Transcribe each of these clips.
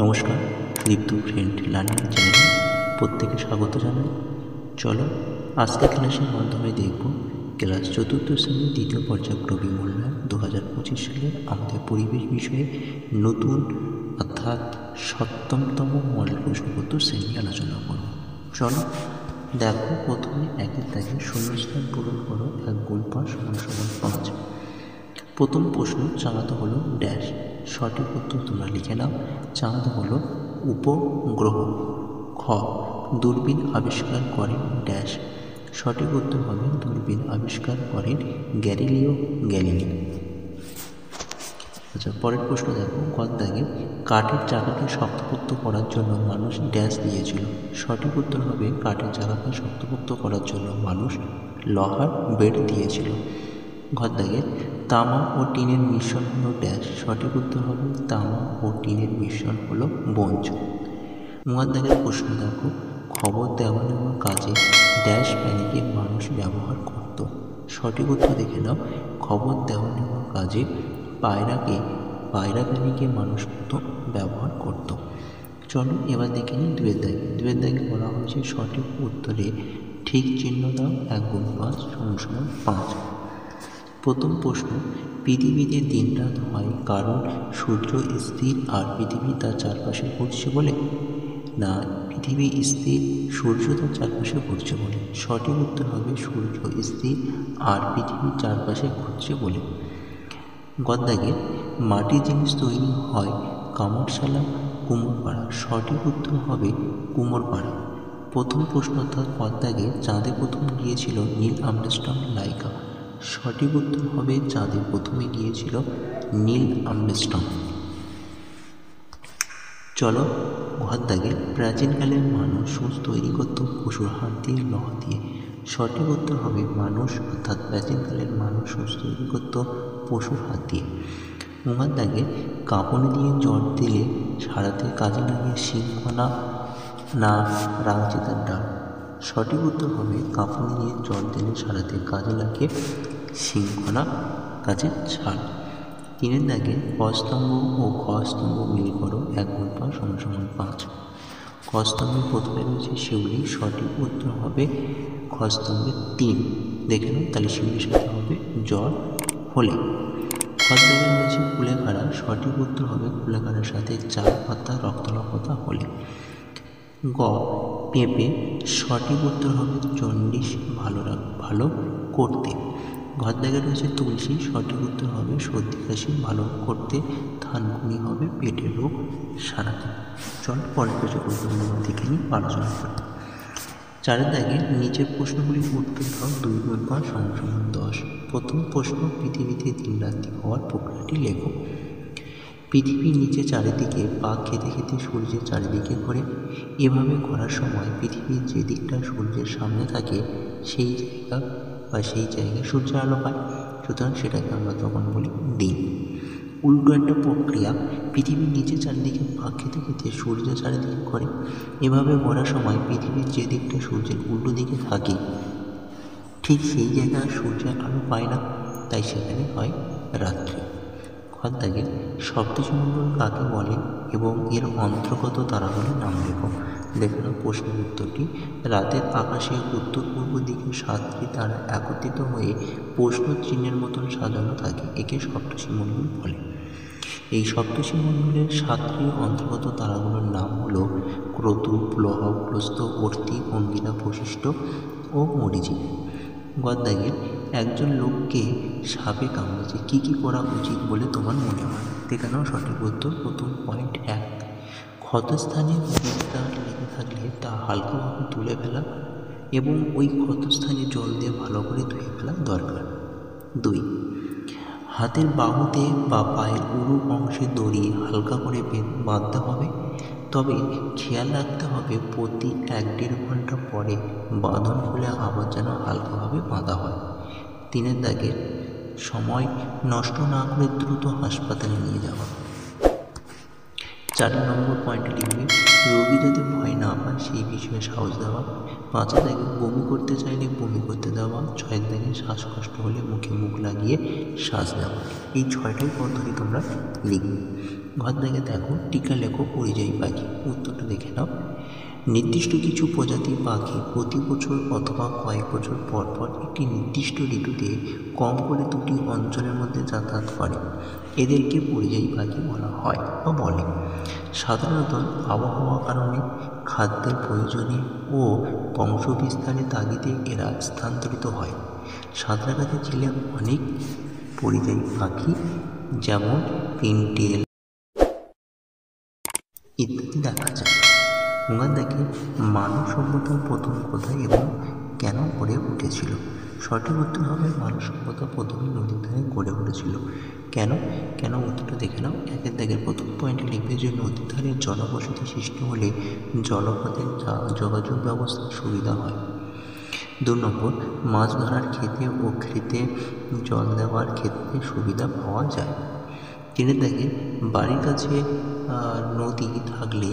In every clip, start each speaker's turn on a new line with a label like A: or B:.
A: নমস্কার, দীপ্ত friend learning চ্যানেলে প্রত্যেকে স্বাগত জানাই। চলো আজকে ক্লাসের মাধ্যমে দেখব ক্লাস চতুর্থ শ্রেণীর দ্বিতীয় পর্যায়ক্রমিক মূল্যায়ন 2025 সালের আমাদের পরিবেশ বিষয়ে নতুন অর্থাৎ সপ্তমতম মডেল প্রশ্নপত্র শ্রেণী আলোচনা করব। চলো দেখো, প্রথমে একের দাগে শূন্যস্থান পূরণ করো। 1 গুণ 5 = 5। প্রথম প্রশ্ন চাঁদা হলো ড্যাশ, সঠিক উত্তর তোমরা লিখে নাও। চাঁদ হলো উপগ্রহ। খ, দূরবীন আবিষ্কার করেন ড্যাশ, সঠিক উত্তর হবে দূরবীন আবিষ্কার করেন গ্যালিলিও গ্যালিলি। আচ্ছা, পরের প্রশ্ন দেখো, দাগে কাঠের চাকাকে শক্তপোক্ত করার জন্য মানুষ ড্যাশ দিয়েছিল, সঠিক উত্তর হবে কাঠের চাকাকে শক্তপোক্ত করার জন্য মানুষ লোহার বেড দিয়েছিল। দাগে তামা ও টিনের মিশ্রণ হলো ড্যাশ, সঠিক উত্তর হবে তামা ও টিনের মিশ্রণ হলো বঞ্চ। দাগের প্রশ্ন দেখো, খবর দেওয়া নেওয়া কাজে ড্যাশ প্যানিকে মানুষ ব্যবহার করত, সঠিক উত্তর দেখে নাও। খবর দেওয়া নেওয়া কাজে পায়রা প্যানিকে মানুষ ব্যবহার করত। চলো এবার দেখে নিই দুয়ের দাগে বলা হয়েছে সঠিক উত্তরে ঠিক চিহ্ন দাও। 1 গুণ 5 = 5। প্রথম প্রশ্ন, পৃথিবীতে দিনরাত হয় কারণ সূর্য স্থির আর পৃথিবী তার চারপাশে ঘুরছে বলে, না, পৃথিবী স্থির, সূর্য তার চারপাশে ঘুরছে বলে। সঠিক উত্তর হবে সূর্য স্থির আর পৃথিবীর চারপাশে ঘুরছে বলে। দাগে মাটির জিনিস তৈরি হয় কামারশালা, কুমোরপাড়া, সঠিক উত্তর হবে কুমোরপাড়া। প্রথম প্রশ্ন অর্থাৎ দাগে চাঁদে প্রথম গিয়েছিল নীল আর্মস্ট্রং লাইকা, সঠিক উত্তর হবে চাঁদে প্রথমে গিয়েছিল নীল আর্মস্ট্রং। চলো দাগে প্রাচীনকালের মানুষ সূঁচ তৈরি করত পশুর হাত দিয়ে, লোহা দিয়ে, সঠিক উত্তর হবে মানুষ অর্থাৎ প্রাচীনকালের মানুষ সূঁচ তৈরি করত পশুর হাত দিয়ে। দাগে কাঁপুনি দিয়ে জ্বর দিলে সারাতে কাজে লাগে শিংকোনা না রামচিতার ডাল, সঠিক উত্তর হবে কাঁপুনি দিয়ে জ্বর দিলে সারাতে কাজে লাগে শিংকোনা গাছের ছাল। 3 দাগে ক স্তম্ভ ও খ স্তম্ভ মিল করো। 1 গুণ 5 = 5। ক স্তম্ভে প্রথমে রয়েছে শিউলি, সঠিক উত্তর হবে খ স্তম্ভে 3। দেখে নাও, তাহলে শিউলির সাথে হবে জ্বর হলে। খ দাগে রয়েছে কুলেখাড়া, সঠিক উত্তর হবে কুলেখাড়ার সাথে 4 পাতা রক্তলভতা হলে। গ, পেঁপে, সঠিক উত্তর হবে জন্ডিস ভালো করতে। দাগে রয়েছে তুলসী, সঠিক উত্তর হবে সর্দি কাশি ভালো করতে। থানকুনি হবে পেটের রোগ সারাতে। চল পরের প্রশ্নগুলো দেখে নিই, আলোচনা করি। 4 দাগে নিচের প্রশ্নগুলির উত্তর দাও। 2 গুণ 5 = 10। প্রথম প্রশ্ন, পৃথিবীতে দিনরাত্রি হওয়ার প্রক্রিয়াটি লেখো। পৃথিবীর নিচে চারিদিকে পাক খেতে খেতে সূর্যের চারিদিকে ঘোরে। এভাবে ঘোরার সময় পৃথিবীর যে দিকটা সূর্যের সামনে থাকে সেই জায়গায় সূর্যের আলো পায়, সুতরাং সেটাকে আমরা তখন বলি দিন। উল্টো একটা প্রক্রিয়া, পৃথিবীর নিচে চারিদিকে পাক খেতে খেতে সূর্যের চারিদিকে ঘোরে। এভাবে ঘোরার সময় পৃথিবীর যে দিকটা সূর্যের উল্টো দিকে থাকে ঠিক সেই জায়গায় সূর্যের আলো পায় না, তাই সেখানে হয় রাত্রি। দাগে সপ্তর্ষিমণ্ডল কাকে বলে এবং এর অন্তর্গত তারাগুলির নাম লেখো। দেখানো প্রশ্নের উত্তরটি, রাতের আকাশে উত্তর পূর্ব দিকে 7টি তারা একত্রিত হয়ে প্রশ্ন চিহ্নের মতন সাজানো থাকে, একে সপ্তর্ষিমণ্ডল বলে। এই সপ্তর্ষিমণ্ডলের 7টি অন্তর্গত তারাগুলোর নাম হলো ক্রতু, প্লহ, প্রস্থ, অর্তি, অঙ্গিরা, বশিষ্ঠ ও মরীচিকা। দাগে একজন লোককে সাপে কামড়েছে, কী কী করা উচিত বলে তোমার মনে হয়? দেখানো সঠিক উত্তর। প্রথম পয়েন্ট 1, ক্ষতস্থানে বিদ্যা লেগে থাকলে তা হালকাভাবে তুলে ফেলা এবং ওই ক্ষতস্থানে জল দিয়ে ভালো করে ধুয়ে ফেলা দরকার। 2, হাতের বাহুতে বা পায়ের উরু অংশে দড়ি হালকা করে বাঁধতে হবে, তবে খেয়াল রাখতে হবে প্রতি 1-1.5 ঘন্টা পরে বাঁধন খুলে আবার যেন হালকাভাবে বাঁধা হয়। 3 দাগে সময় নষ্ট না করে দ্রুত হাসপাতালে নিয়ে যাওয়া। 4 নম্বর পয়েন্টে লিখবে রোগী যাতে ভয় না পায় সেই বিষয়ে সাহস দেওয়া। 5 দাগে বমি করতে চাইলে বমি করতে দেওয়া। 6 দাগে শ্বাসকষ্ট হলে মুখে মুখ লাগিয়ে শ্বাস দেওয়া। এই 6টাই পদ্ধতি তোমরা লিখবে। ঘর থেকে দেখো টিকা লেখো পরিযায়ী পাখি। উত্তরটা দেখে নাও। নির্দিষ্ট কিছু প্রজাতির পাখি প্রতি বছর অথবা কয়েক বছর পর পর একটি নির্দিষ্ট ঋতুতে কম করে দুটি অঞ্চলের মধ্যে যাতায়াত করে। এদেরকে পরিযায়ী পাখি বলা হয় বা বলে। সাধারণত আবহাওয়ার কারণে, খাদ্যের প্রয়োজনে ও বংশবিস্তারের তাগিদে এরা স্থানান্তরিত হয়। সাঁতরাগাছি জেলে অনেক পরিযায়ী পাখি যেমন পিনটেল ইত্যাদি দেখা যায়। ওখান থেকে মানব সভ্যতা প্রথম কোথায় এবং কেন গড়ে উঠেছিল? সঠিক উত্তর হবে মানব সভ্যতা প্রথমে নদীর ধারে গড়ে উঠেছিল। কেন? কেন উত্তরটা দেখে নাও। একের দাগের প্রথম পয়েন্টে লিখবে যে নদীর ধারে জনবসতি সৃষ্টি হলে জলপথের যোগাযোগ ব্যবস্থার সুবিধা হয়। 2 নম্বর, মাছ ধরার ক্ষেতে ও ক্ষেতে জল দেওয়ার ক্ষেত্রে সুবিধা পাওয়া যায়। 3 দাগে বাড়ির কাছে নদী থাকলে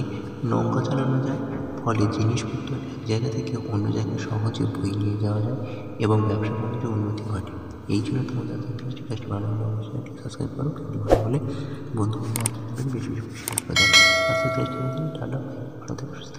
A: নৌকা চালানো যায়, ফলে জিনিসপত্র এক জায়গা থেকে অন্য জায়গায় সহজে বয়ে নিয়ে যাওয়া যায় এবং ব্যবসা বাণিজ্যের উন্নতি ঘটে। এই জন্য তোমাদের কাজটি ভালো হলে অবশ্যই সাবস্ক্রাইব করো। ভালো হলে বন্ধু বান্ধব বেশি বেশি শেয়ার করে দাও। আজকে টাটা, ভালো থেকে সুস্থ।